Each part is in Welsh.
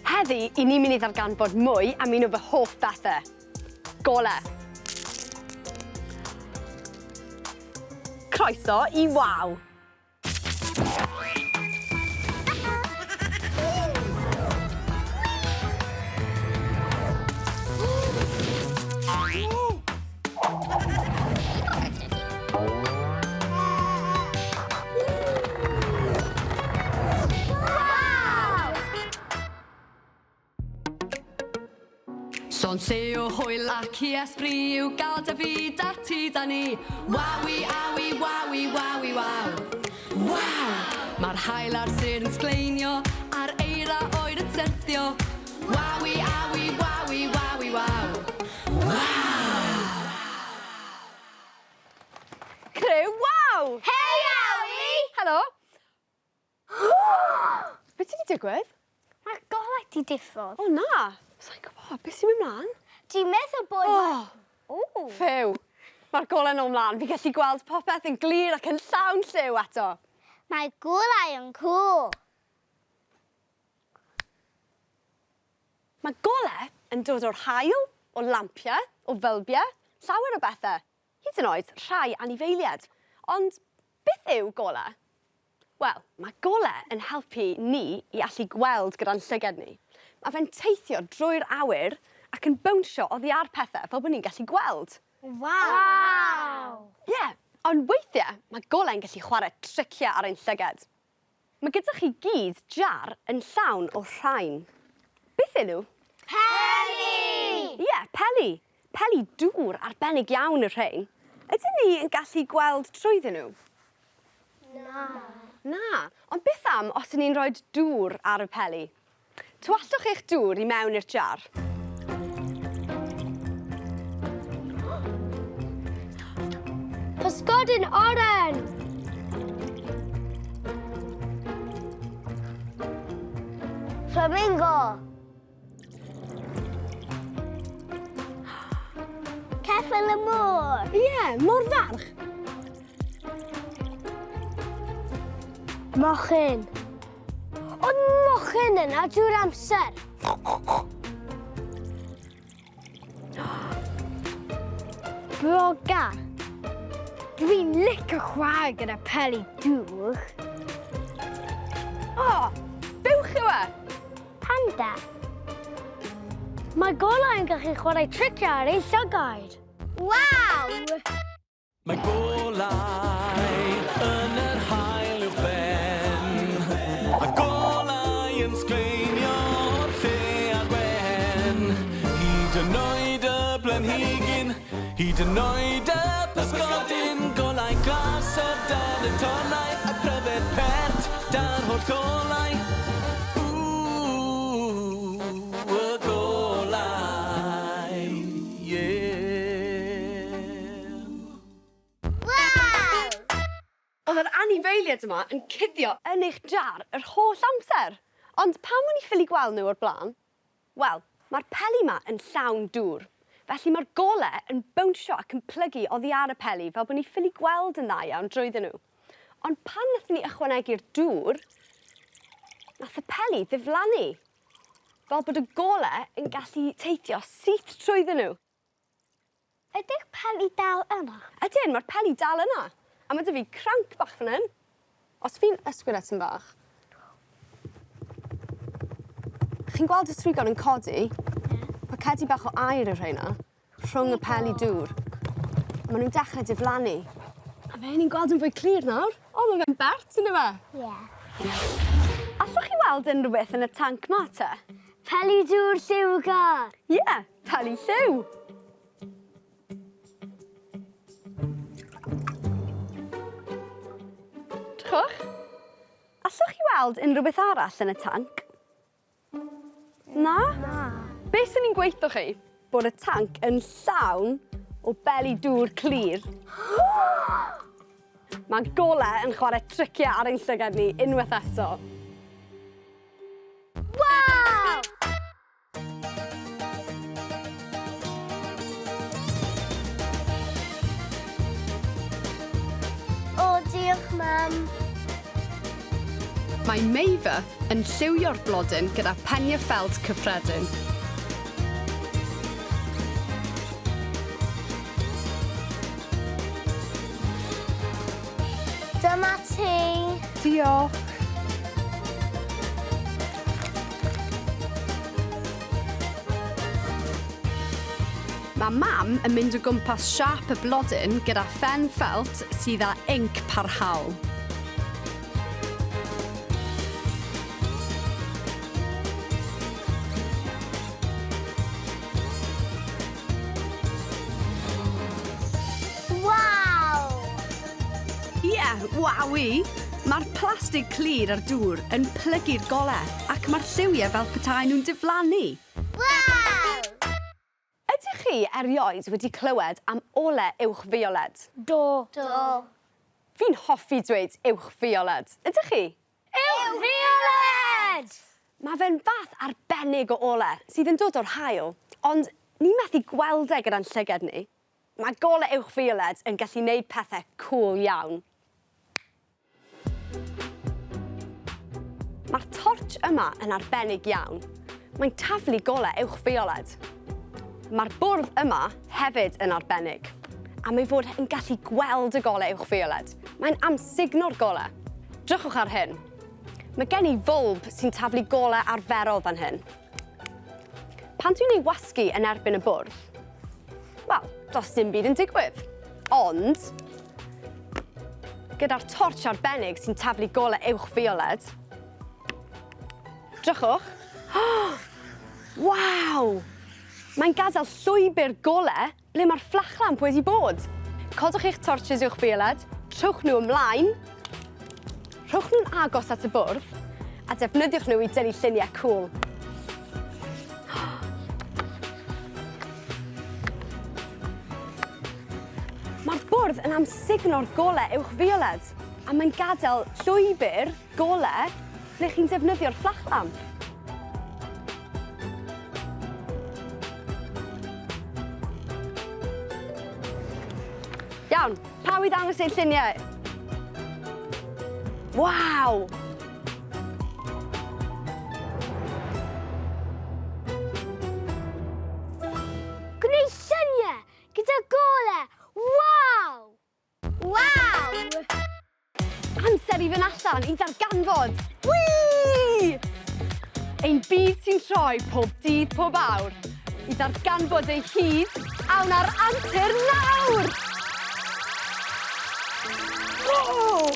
Heddi, i ni'n mynd i ddarganfod mwy am un o fy hoff bethau. Gole. Croeso i Waw. Son Lleo, hwyl ac i esbri yw gael dy fyd a ti da ni. Wawi, awi, wawi, wawi, waw. Waw! Mae'r hael ar sir yn sgleinio, a'r eira oer yn syrthio. Wawi, awi, wawi, wawi, waw. Waw! Crew Waw! Hei, Awi! Helo. Beth ti wedi digwydd? Mae'r golau di diffodd. O na, sa'n gwybod, beth sy'n mynd mlaen? Dwi'n meddwl bod... O, ffew. Mae'r gole'n o mlaen. Fi gallu gweld popeth yn glir ac yn llawn lliw eto. Mae golau yn cool. Mae gole yn dod o'r haul, o lampiau, o fylbiau, llawer o bethau. Hyd yn oed rhai anifeiliaid. Ond beth yw gole? Wel, mae gole yn helpu ni i allu gweld gyda'n llygad ni. Mae fe'n teithio drwy'r awyr ac yn bownsio oddi ar pethau fel bod ni'n gallu gweld. Wow! Ie, ond weithiau mae gole'n gallu chwarae triciau ar ein llygad. Mae gyda chi gyd jar yn llawn o rhain. Beth yw nhw? Peli! Ie, peli. Peli dŵr arbennig iawn y rhain. Ydyn ni yn gallu gweld trwyddyn nhw? Na, ond beth am os ni'n rhoi dŵr ar y peli? Tywallwch eich dŵr i mewn i'r jar. Pysgodyn oren! Flamingo! Ceffyl y môr! Ie, mor farch. Mochyn! Oedd mochyn yna drwy'r amser? Broga! Dwi'n licio chwarae gyda peli dŵr. O, bywch yw e? Panda. Mae golau yn gallu chwarae triciau ar ei llygaid. Waw! Mae golau yn yr haul uwch ben. A golau yn sgleinio o'r lle ar wen. Hyd yn oed y blanhigyn, hyd yn oed y pysgodyn. Golau glas o dan y tonau a pryfed pert dan holl golau. Y golau, Oedd yr anifeiliaid yma yn cuddio yn eich jar yr holl amser. Ond pam o'n i ffili gweld nhw o'r blaen? Wel, mae'r peli yma yn llawn dŵr. Felly mae'r golau yn bownsio ac yn plygu oddi ar y peli fel bod ni ffili gweld yn dda iawn drwyddyn nhw. Ond pan wnaethon ni ychwanegu'r dŵr, nath y peli ddiflannu. Fel bod y golau yn gallu teithio syth trwyddyn nhw. Ydych peli dal yna? Ydyn, mae'r peli dal yna. A mae dy fi cranc bach fan hyn. Os fi'n ysgwyd etyn bach. Chi'n gweld y trigon yn codi? Mae cedi bach o air y rheina rhwng y peli dŵr. Maen nhw'n dechrau diflannu. A fe ni'n gweld yn fwy clir nawr. O, mae fe'n bert yn yma. Ie. Allwch chi weld unrhyw beth yn y tanc ma te? Peli dŵr lliwgar. Ie, peli lliw. Drychwch. Allwch chi weld unrhyw beth arall yn y tanc? Na? Beth sy'n ni'n gweithio chi? Bod y tanc yn llawn o beli dŵr clir. Mae golau yn chwarae triciau ar ein llygad ni unwaith eto. Waw! O, diolch, Mam. Mae Meifa yn lliwio'r blodyn gyda peniau ffelt cyffredin. Dyma ti. Diolch. Mae mam yn mynd o gwmpas siap y blodyn gyda phen ffelt sydd â inc parhaol. Wow! Ie, wawi! Mae'r plastig clir ar dŵr yn plygu'r golau ac mae'r lliwiau fel petai nhw'n diflannu. Wow! Ydych chi erioed wedi clywed am ole uwch fioled? Do. Do. Fi'n hoffi dweud uwch fioled. Ydych chi? Ew fioled! Mae fe'n fath arbennig o ole sydd yn dod o'r haul, ond ni methu gweld e gyda'n llyged ni. Mae gole uwch fioled yn gallu gwneud pethau cool iawn. Mae'r torch yma yn arbennig iawn. Mae'n taflu gole uwch fioled. Mae'r bwrdd yma hefyd yn arbennig, a mae fod yn gallu gweld y gole uwch fioled. Mae'n amsugno'r gole. Drychwch ar hyn. Mae gen i fwlb sy'n taflu gole arferol fan hyn. Pan dwi'n ei wasgu yn erbyn y bwrdd, wel, does dim byd yn digwydd. Ond, gyda'r torch arbennig sy'n taflu gole uwch fioled, drychwch. Waw! Mae'n gadael llwybr gole ble mae'r fflachlamp wedi bod. Codwch eich torches uwch fioled, trwch nhw ymlaen, rhowch nhw'n agos at y bwrdd, a defnyddiwch nhw i dynnu lluniau cŵl. Mae'r bwrdd yn amsugno'r gole uwch fioled, a mae'n gadael llwybr gole ble chi'n defnyddio'r fflachlamp. Iawn, pa i ddangos ein lluniau? Waw! Gwneud lluniau gyda gole. Wow! Wow! Amser i fynd allan i ddarganfod. Whee! Ein byd sy'n troi pob dydd pob awr. I ddarganfod ei hyd awn ar antur nawr! Oh!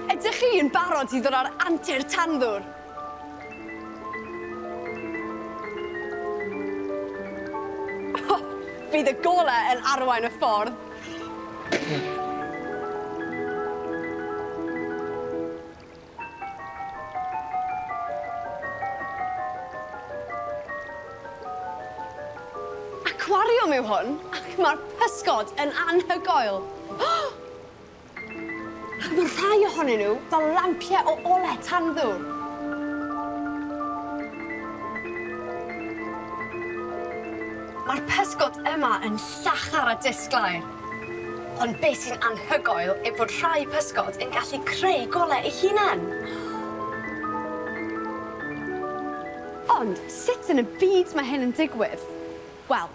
Ydych chi yn barod i ddod ar antur tanddwr? Oh, bydd y gole yn arwain y ffordd. Aquariwm yw hwn, ac mae'r pysgod yn anhygoel. Ac mae rhai ohonyn nhw fel lampiau o ole tanddwr. Mae'r pysgod yma yn llachar a disglair. Ond beth sy'n anhygoel yw bod rhai pysgod yn gallu creu golau eu hunain. Ond sut yn y byd mae hyn yn digwydd? Wel,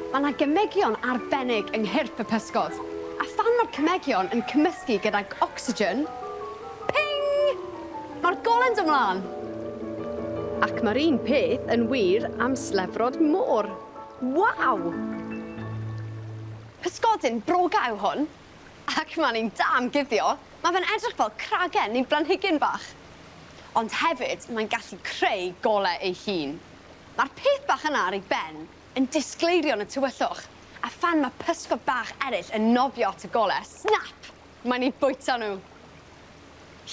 mae yna gymegion arbennig yng nghyrff y pysgod. A phan mae'r cymegion yn cymysgu gydag ocsigen, ping! Mae'r gole'n dod ymlaen. Ac mae'r un peth yn wir am slefrod môr. Waw! Pysgodyn broga yw hwn, ac mae'n un dam guddio. Mae fe'n edrych fel cragen neu blanhigyn bach. Ond hefyd, mae'n gallu creu golau ei hun. Mae'r peth bach yna ar ei ben yn disgleirio yn y tywyllwch. A phan mae pysgod bach eraill yn nofio at y golau, snap! Mae'n ei bwyta nhw.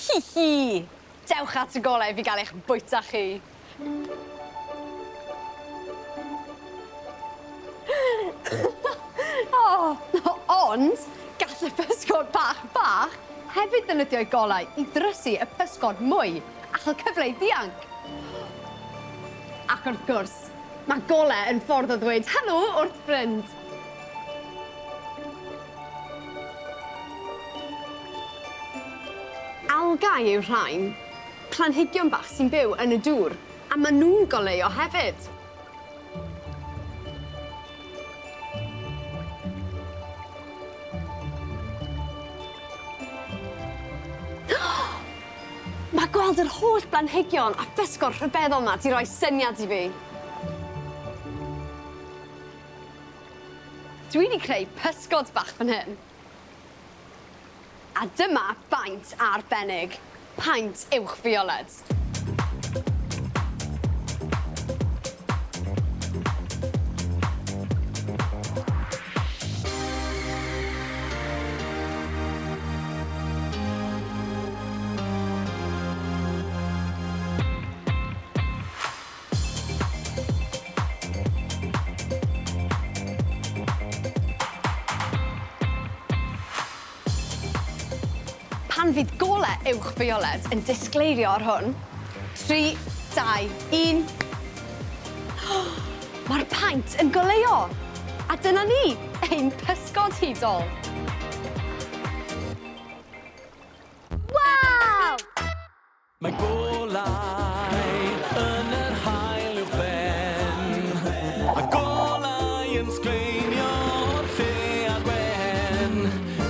Hi hi! Dewch at y golau i fi gael eich bwyta chi. Ond, gall y pysgod bach hefyd ddefnyddio'i golau i ddrysu y pysgod mwy a chael cyfle i ddianc. Ac wrth gwrs, mae golau yn ffordd o ddweud helo wrth ffrind. Algau yw rhain, planhigion bach sy'n byw yn y dŵr, a maen nhw'n goleuo hefyd. Mae gweld yr holl blanhigion a bysgod rhyfeddol yma 'di rhoi syniad i fi. Dwi wedi creu pysgod bach fan hyn. A dyma baint arbennig, paent uwch fioled. Pan fydd golau uwch fioled yn disgleirio ar hwn. 3, 2, 1. Mae'r paent yn goleuo. A dyna ni, ein pysgod hudol. Wow! Mae golau yn yr haul uwch ben. A golau yn sgleinio o'r lle ar wen.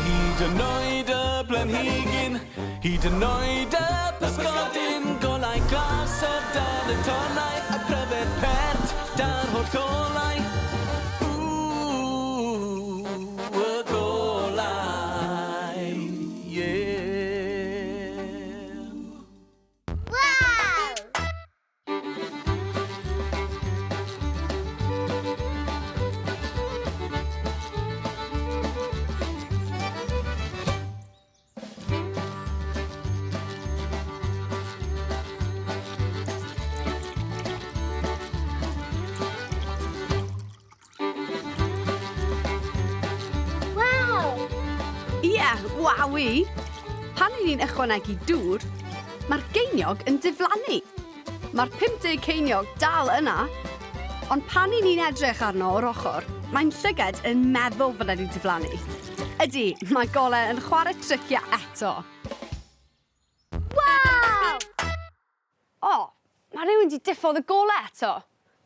Hyd yn oed y blanhigyn, hyd yn oed y pysgodyn. Golau glas o dan y tonnau, a pryfed pert da'r holl olau. Y golau, yeah. Wow! Wow! Ie, wawi! Pan i ni'n ychwanegu dŵr, mae'r geiniog yn diflannu. Mae'r 50 ceiniog dal yna, ond pan i ni'n edrych arno o'r ochr, mae'n llyged yn meddwl fod wedi diflannu. Ydy, mae golau yn chwarae triciau eto. Wow! O, mae rhywun wedi diffodd y golau eto.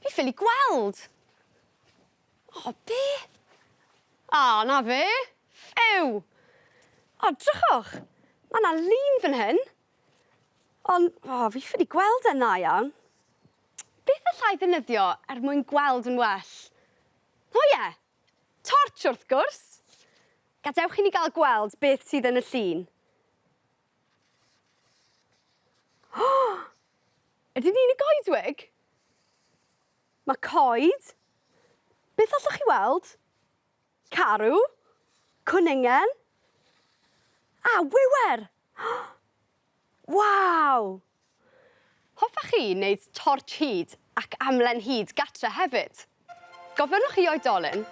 Fi ffili gweld. O, be? O, na fe. Ew. O, drychwch. Mae yna lun fan hyn. Ond, fi ffili gweld yna iawn. Beth allai ddefnyddio mwyn gweld yn well? O ie, torch wrth gwrs. Gadewch i ni gael gweld beth sydd yn y llun. Ydyn ni'n y goedwig? Mae coed. Beth allwch chi weld? Carw. Cwningen. A wywer. Waw! Hoffech chi wneud torch hyd ac amlen hyd gatre hefyd? Gofynnwch chi oedolyn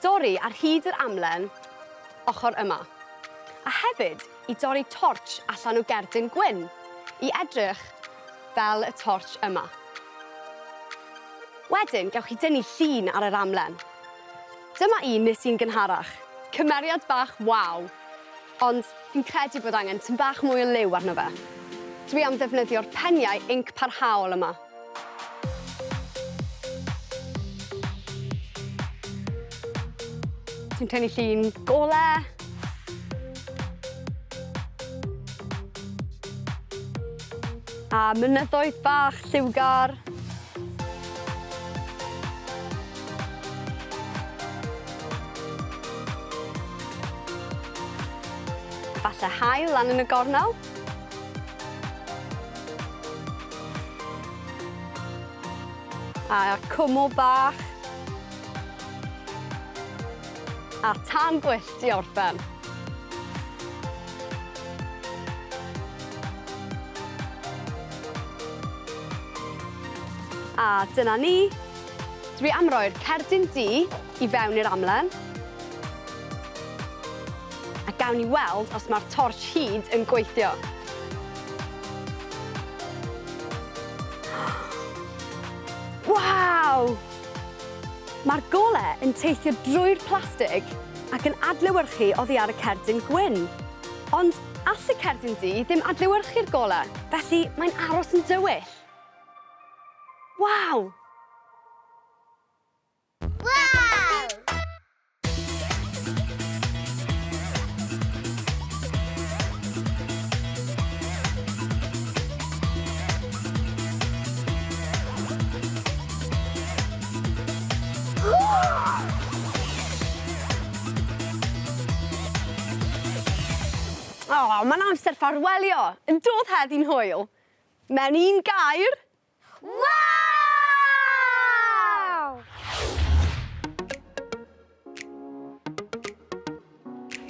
dorri ar hyd yr amlen ochr yma. A hefyd i dorri torch allan o gerdyn gwyn i edrych fel y torch yma. Wedyn, gewch chi dynnu llun ar yr amlen. Dyma un nes i'n gynharach. Cymeriad bach waw. Ond fi'n credu bod angen tym bach mwy o liw arno fe. Dwi am ddefnyddio'r peniau inc parhaol yma. Dwi'n tynnu llun golau. A mynyddoedd bach lliwgar. Falle haul lan yn y gornel. A cwmwl bach. A tan gwyllt i orffen. A dyna ni. Dwi am roi'r cerdyn du i fewn i'r amlen. A gawn ni weld os mae'r torch hyd yn gweithio. Waw! Mae'r golau yn teithio drwy'r plastig ac yn adlewyrchu oddi ar y cerdyn gwyn. Ond all y cerdyn di ddim adlewyrchu'r golau, felly mae'n aros yn dywyll. Waw! Wow! O, mae'n amser ffarwelio. Yn dod heddi'n hwyl. Mewn un gair. Wow!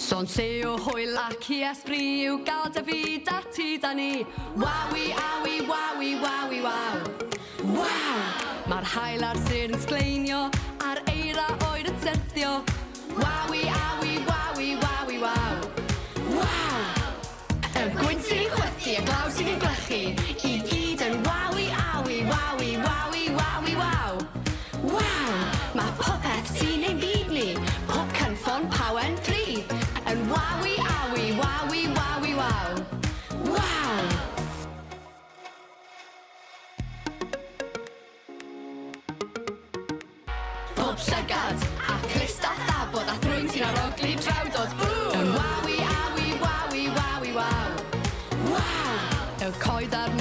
Sonseo hwyl ac i esbryd yw gael dy fyd a ti da ni. Wawi, awi, wawi, wawi, waw. Waw! Mae'r hael ar sir yn sgleinio, a'r eira oed yn syrthio. Wawi, awi, wawi, wawi, waw. Waw! Y gwynt sy'n chwythu, y glaw sy'n glychu, i gyd yn wawi, awi, wawi, wawi, wawi, waw. Waw! Mae popeth sy'n ein byd ni, pob cynffon pawen pryd, yn wawi, awi, wawi, wawi, waw. Waw! Pob llygad a clust a thafod a thrwyn sy'n arogli drewdod. Yn wawi, awi, wawi, wawi, waw. Waw! Y coed a'r